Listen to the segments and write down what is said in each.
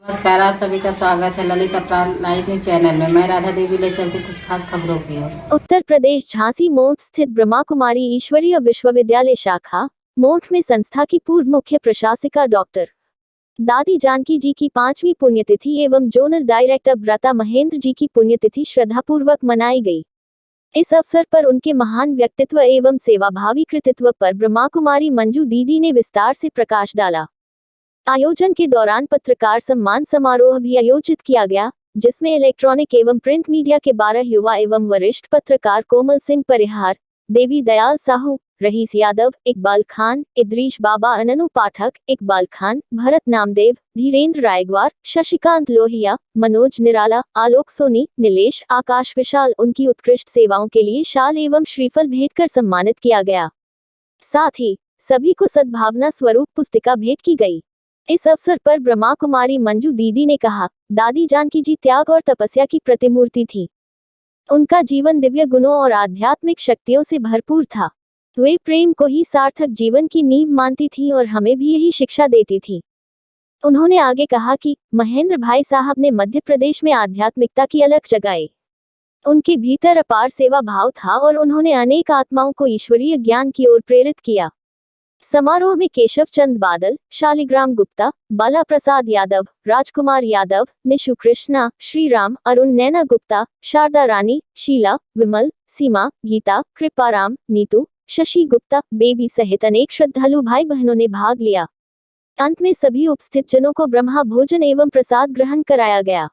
नमस्कार, आप सभी का स्वागत है ललित अपराध लाइव न्यूज चैनल में। मैं राधा देवी ले चलती कुछ खास खबरों की ओर। उत्तर प्रदेश झांसी मोट स्थित ब्रह्मा कुमारी ईश्वरीय विश्वविद्यालय शाखा मोट में संस्था की पूर्व मुख्य प्रशासिका डॉक्टर दादी जानकी जी की 5वीं पुण्यतिथि एवं जोनल डायरेक्टर व्रता महेंद्र जी की पुण्यतिथि श्रद्धापूर्वक मनाई गई। इस अवसर पर उनके महान व्यक्तित्व एवं सेवाभावी कृतित्व पर ब्रह्मा कुमारी मंजू दीदी ने विस्तार से प्रकाश डाला। आयोजन के दौरान पत्रकार सम्मान समारोह भी आयोजित किया गया, जिसमें इलेक्ट्रॉनिक एवं प्रिंट मीडिया के 12 युवा एवं वरिष्ठ पत्रकार कोमल सिंह परिहार, देवी दयाल साहू, रहीस यादव, इकबाल खान, इद्रीश बाबा, अननु पाठक, इकबाल खान, भरत नामदेव, धीरेन्द्र रायगवार, शशिकांत लोहिया, मनोज निराला, आलोक सोनी, नीलेश, आकाश विशाल उनकी उत्कृष्ट सेवाओं के लिए शाल एवं श्रीफल भेंट कर सम्मानित किया गया। साथ ही सभी को सद्भावना स्वरूप पुस्तिका भेंट की गई। इस अवसर पर ब्रह्मा कुमारी मंजू दीदी ने कहा, दादी जानकी जी त्याग और तपस्या की प्रतिमूर्ति थी। उनका जीवन दिव्य गुणों और आध्यात्मिक शक्तियों से भरपूर था। वे प्रेम को ही सार्थक जीवन की नींव मानती थी और हमें भी यही शिक्षा देती थी। उन्होंने आगे कहा कि महेंद्र भाई साहब ने मध्य प्रदेश में आध्यात्मिकता की अलख जगाई। उनके भीतर अपार सेवा भाव था और उन्होंने अनेक आत्माओं को ईश्वरीय ज्ञान की ओर प्रेरित किया। समारोह में केशव चंद बादल, शालिग्राम गुप्ता, बाला प्रसाद यादव, राजकुमार यादव, निशु कृष्णा, श्रीराम, अरुण, नैना गुप्ता, शारदा रानी, शीला, विमल, सीमा, गीता, कृपाराम, नीतू, शशि गुप्ता, बेबी सहित अनेक श्रद्धालु भाई बहनों ने भाग लिया। अंत में सभी उपस्थित जनों को ब्रह्मा भोजन एवं प्रसाद ग्रहण कराया गया।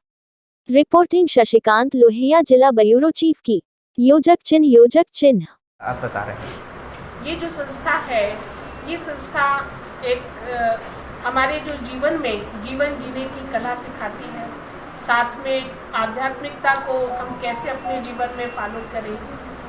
रिपोर्टिंग शशिकांत लोहिया, जिला ब्यूरो चीफ की। योजक चिन्ह। आप बता रहे हैं ये जो संस्था है, ये संस्था एक हमारे जो जीवन में जीवन जीने की कला सिखाती है। साथ में आध्यात्मिकता को हम कैसे अपने जीवन में फॉलो करें।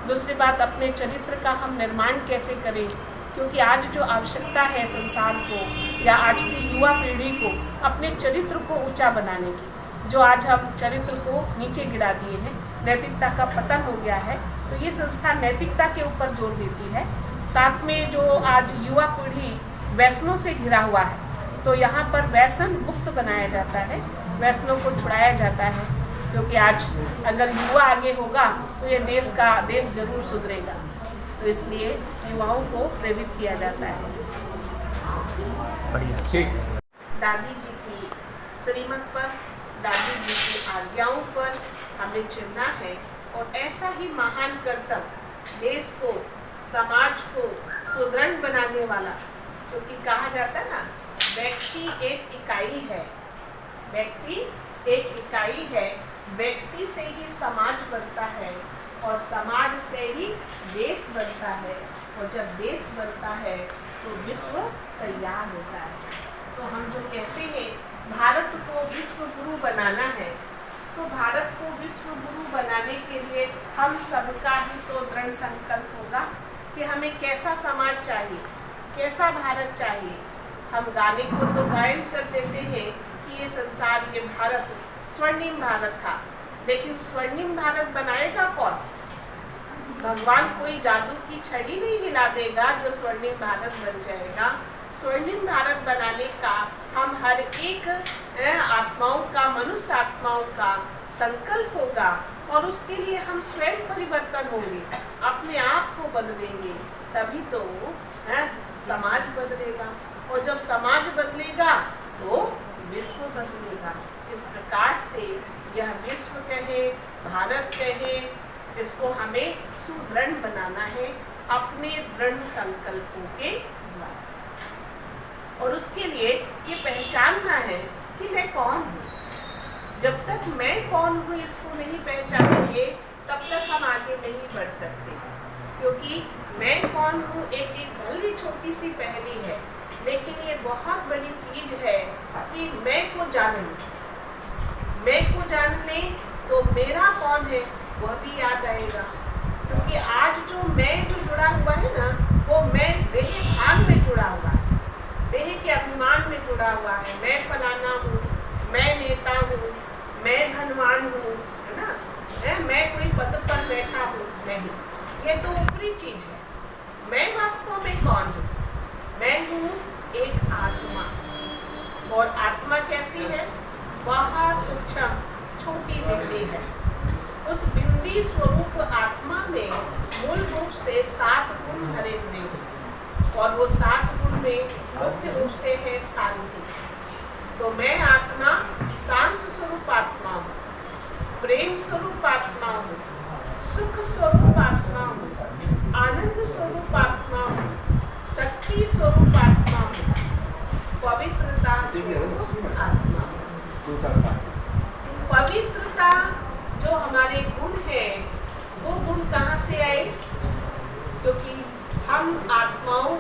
दूसरी बात, अपने चरित्र का हम निर्माण कैसे करें, क्योंकि आज जो आवश्यकता है संसार को या आज की युवा पीढ़ी को अपने चरित्र को ऊंचा बनाने की, जो आज हम चरित्र को नीचे गिरा दिए हैं, नैतिकता का पतन हो गया है, तो ये संस्था नैतिकता के ऊपर जोर देती है। साथ में जो आज युवा पीढ़ी व्यसनों से घिरा हुआ है, तो यहाँ पर व्यसन मुक्त बनाया जाता है, व्यसनों को छुड़ाया जाता है, क्योंकि आज अगर युवा आगे होगा तो ये देश जरूर सुधरेगा। तो इसलिए युवाओं को प्रेरित किया जाता है। बढ़िया, ठीक। दादी जी की श्रीमत पर, दादी जी की आज्ञाओं पर हमें चलना है और ऐसा ही महान कर्तव्य देश को, समाज को सुदृढ़ बनाने वाला, क्योंकि कहा जाता है ना, व्यक्ति एक इकाई है, व्यक्ति एक इकाई है, व्यक्ति से ही समाज बनता है और समाज से ही देश बनता है, और जब देश बनता है तो विश्व तैयार होता है। तो हम जो कहते हैं भारत को विश्व गुरु बनाना है, तो भारत को विश्व गुरु बनाने के लिए हम सबका ही तो दृढ़ संकल्प होगा कि हमें कैसा समाज चाहिए, कैसा भारत चाहिए। हम गाने को तो गायन कर देते हैं कि ये संसार, ये भारत स्वर्णिम भारत था, लेकिन स्वर्णिम भारत बनाएगा कौन? भगवान कोई जादू की छड़ी नहीं हिला देगा जो स्वर्णिम भारत बन जाएगा। स्वर्णिम भारत बनाने का हम हर एक आत्माओं का, मनुष्य आत्माओं का संकल्प होगा, और उसके लिए हम स्वयं परिवर्तन होंगे, अपने आप को बदलेंगे, तभी तो समाज बदलेगा, और जब समाज बदलेगा तो विश्व बदलेगा। इस प्रकार से यह विश्व कहे, भारत कहे, इसको हमें सुदृढ़ बनाना है अपने दृढ़ संकल्पों के द्वारा, और उसके लिए ये पहचानना है कि मैं कौन हूँ। जब तक मैं कौन हूँ इसको नहीं पहचानेंगे, तब तक हम आगे नहीं बढ़ सकते, क्योंकि मैं कौन हूँ एक भली छोटी सी पहेली है, लेकिन ये बहुत बड़ी चीज है कि मैं को जान लें तो मेरा कौन है वह भी याद आएगा। क्योंकि आज जो मैं जो जुड़ा हुआ है ना, वो मैं देह भान में जुड़ा हुआ है, देह के अभिमान में जुड़ा हुआ है। मैं फलाना हूँ, मैं नेता हूँ, मैं धनवान हूँ, है ना, मैं कोई पद पर बैठा हूँ, नहीं, ये तो ऊपरी चीज है। मैं वास्तव में कौन हूँ? मैं हूँ एक आत्मा, और आत्मा कैसी है? महासूक्ष्म छोटी बिंदी है। उस बिंदी स्वरूप आत्मा में मूल रूप से 7 गुण भरे हुए हैं और वो 7 गुण में मुख्य रूप से है शांति। तो मैं आत्मा शांत स्वरूप आत्मा हूँ, प्रेम स्वरूप आत्मा हूँ, सुख स्वरूप आत्मा हूँ, आनंद स्वरूप आत्मा हूँ, शक्ति स्वरूप आत्मा हूँ, पवित्रता स्वरूप आत्मा हूँ। पवित्रता जो हमारे गुण है, वो गुण कहाँ से आए? क्योंकि हम आत्माओं